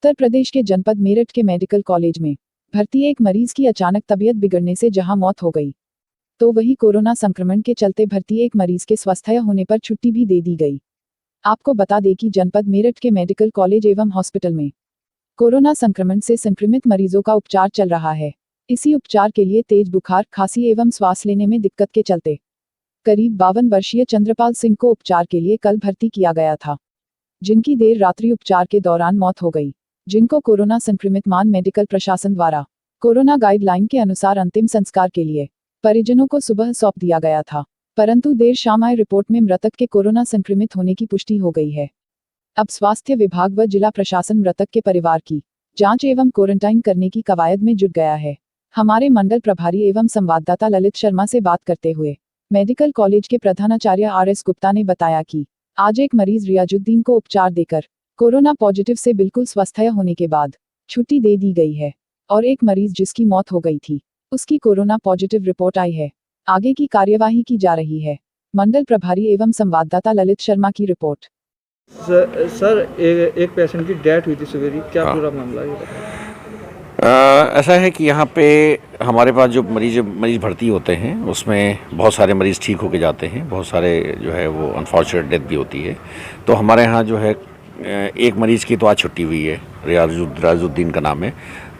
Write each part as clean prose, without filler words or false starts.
उत्तर प्रदेश के जनपद मेरठ के मेडिकल कॉलेज में भर्ती एक मरीज की अचानक तबीयत बिगड़ने से जहां मौत हो गई, तो वहीं कोरोना संक्रमण के चलते भर्ती एक मरीज के स्वस्थ होने पर छुट्टी भी दे दी गई। आपको बता दें कि जनपद मेरठ के मेडिकल कॉलेज एवं हॉस्पिटल में कोरोना संक्रमण से संक्रमित मरीजों का उपचार चल रहा है। इसी उपचार के लिए तेज बुखार, खांसी एवं श्वास लेने में दिक्कत के चलते करीब 52 वर्षीय चंद्रपाल सिंह को उपचार के लिए कल भर्ती किया गया था, जिनकी देर रात्रि उपचार के दौरान मौत हो गई, जिनको कोरोना संक्रमित मान मेडिकल प्रशासन द्वारा कोरोना गाइडलाइन के अनुसार अंतिम संस्कार के लिए परिजनों को सुबह सौंप दिया गया था, परंतु देर शाम आए रिपोर्ट में मृतक के कोरोना संक्रमित होने की पुष्टि हो गई है। अब स्वास्थ्य विभाग व जिला प्रशासन मृतक के परिवार की जांच एवं क्वारंटाइन करने की कवायद में जुट गया है। हमारे मंडल प्रभारी एवं संवाददाता ललित शर्मा से बात करते हुए मेडिकल कॉलेज के प्रधानाचार्य RS गुप्ता ने बताया कि आज एक मरीज रियाजुद्दीन को उपचार देकर कोरोना पॉजिटिव से बिल्कुल स्वस्थ होने के बाद छुट्टी दे दी गई है और एक मरीज जिसकी मौत हो गई थी उसकी कोरोना पॉजिटिव रिपोर्ट आई है। आगे की कार्यवाही की जा रही है। मंडल प्रभारी एवं संवाददाता ललित शर्मा की रिपोर्ट। सर एक पेशेंट की डेथ हुई थी सवेरे, क्या पूरा मामला है? ऐसा है कि यहाँ पे हमारे पास जो मरीज भर्ती होते हैं उसमें बहुत सारे मरीज़ ठीक होके जाते हैं, बहुत सारे जो है वो अनफॉर्चुनेट डेथ भी होती है। तो हमारे यहाँ जो है एक मरीज़ की तो आज छुट्टी हुई है, रियाजुद्दीन का नाम है,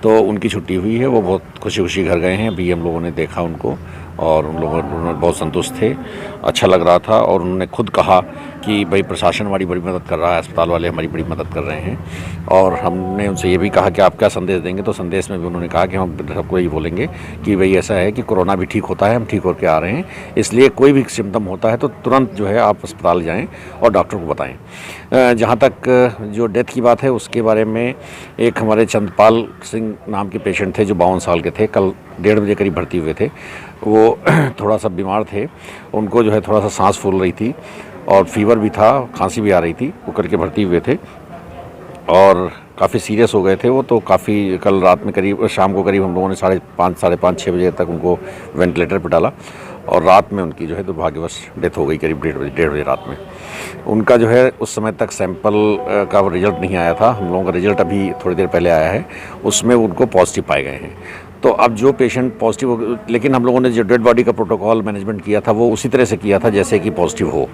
तो उनकी छुट्टी हुई है। वो बहुत खुशी खुशी घर गए हैं। अभी हम लोगों ने देखा उनको और उन्होंने बहुत संतुष्ट थे, अच्छा लग रहा था और उन्होंने खुद कहा कि भाई प्रशासन हमारी बड़ी मदद कर रहा है, अस्पताल वाले हमारी बड़ी मदद कर रहे हैं। और हमने उनसे ये भी कहा कि आप क्या संदेश देंगे, तो संदेश में भी उन्होंने कहा कि हम सबको यही बोलेंगे कि भाई ऐसा है कि कोरोना भी ठीक होता है, हम ठीक होकर आ रहे हैं, इसलिए कोई भी सिम्टम होता है तो तुरंत जो है आप अस्पताल जाएँ और डॉक्टर को बताएँ। जहाँ तक जो डेथ की बात है उसके बारे में एक हमारे चंद्रपाल सिंह नाम के पेशेंट थे जो 52 साल के थे, कल 1:30 बजे करीब भर्ती हुए थे। वो थोड़ा सा बीमार थे, उनको जो है थोड़ा सा सांस फूल रही थी और फीवर भी था, खांसी भी आ रही थी, वो करके भर्ती हुए थे और काफ़ी सीरियस हो गए थे वो। तो काफ़ी कल रात में करीब शाम को करीब हम लोगों ने 5:30 साढ़े 5-6 बजे तक उनको वेंटिलेटर पर डाला और रात में उनकी जो है दुर्भाग्यवश डेथ हो गई करीब 1:30 बजे रात में। उनका जो है उस समय तक सैंपल का रिजल्ट नहीं आया था, हम लोगों का रिजल्ट अभी थोड़ी देर पहले आया है, उसमें उनको पॉजिटिव पाए गए हैं। तो अब जो पेशेंट पॉजिटिव हो, लेकिन हम लोगों ने जो डेड बॉडी का प्रोटोकॉल मैनेजमेंट किया था वो उसी तरह से किया था जैसे कि पॉजिटिव हो,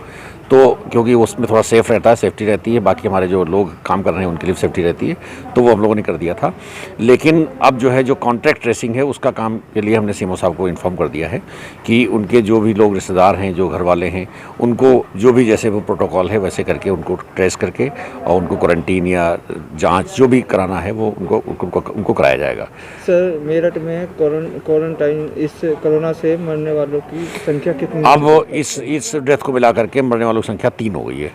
तो क्योंकि उसमें थोड़ा सेफ़ रहता है, सेफ्टी रहती है, बाकी हमारे जो लोग काम कर रहे हैं उनके लिए सेफ्टी रहती है, तो वो हम लोगों ने कर दिया था। लेकिन अब जो है जो कॉन्टैक्ट ट्रेसिंग है उसका काम के लिए हमने सीएमओ साहब को इन्फॉर्म कर दिया है कि उनके जो भी लोग रिश्तेदार हैं, जो घर वाले हैं, उनको जो भी जैसे वो प्रोटोकॉल है वैसे करके उनको ट्रेस करके और उनको क्वारंटीन या जाँच जो भी कराना है वो उनको कराया जाएगा। सर मेरठ में क्वारंटाइन इस कोरोना से मरने वालों की संख्या कितनी? अब इस डेथ को मिला करके मरने वालों की संख्या 3 हो गई है।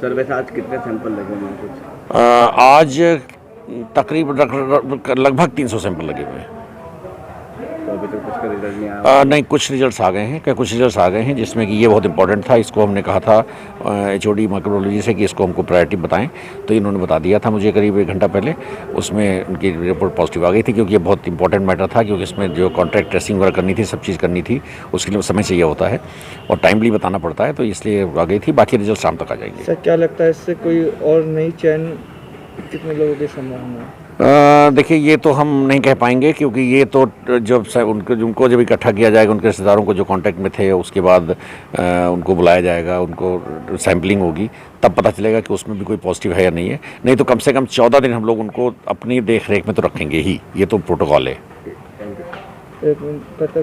सर वैसे आज कितने सैंपल लगे हुए हैं कुछ? आज तकरीबन लगभग 300 सैंपल लगे हुए हैं। तो अभी तक कुछ का रिजल्ट नहीं आया? नहीं, कुछ रिजल्ट्स आ गए हैं, कुछ रिजल्ट्स आ गए हैं जिसमें कि ये बहुत इंपॉर्टेंट था। इसको हमने कहा था HOD माइक्रोबायोलॉजी से कि इसको हमको प्रायोरिटी बताएं, तो इन्होंने बता दिया था मुझे करीब 1 घंटा पहले। उसमें उनकी रिपोर्ट पॉजिटिव आ गई थी क्योंकि ये बहुत इंपॉर्टेंट मैटर था, क्योंकि इसमें जो कॉन्टैक्ट ट्रेसिंग वगैरह करनी थी, सब चीज़ करनी थी, उसके लिए समय चाहिए होता है और टाइमली बताना पड़ता है, तो इसलिए आ गई थी। बाकी रिजल्ट शाम तक आ जाएंगे। सर क्या लगता है इससे कोई और नई चैन कितने लोगों की संभावना है? देखिए ये तो हम नहीं कह पाएंगे क्योंकि ये तो जब उनको जब इकट्ठा किया जाएगा, उनके रिश्तेदारों को जो कांटेक्ट में थे, उसके बाद उनको बुलाया जाएगा, उनको सैम्पलिंग होगी, तब पता चलेगा कि उसमें भी कोई पॉजिटिव है या नहीं है। नहीं तो कम से कम 14 दिन हम लोग उनको अपनी देख रेख में तो रखेंगे ही, ये तो प्रोटोकॉल है। एक मिनट करता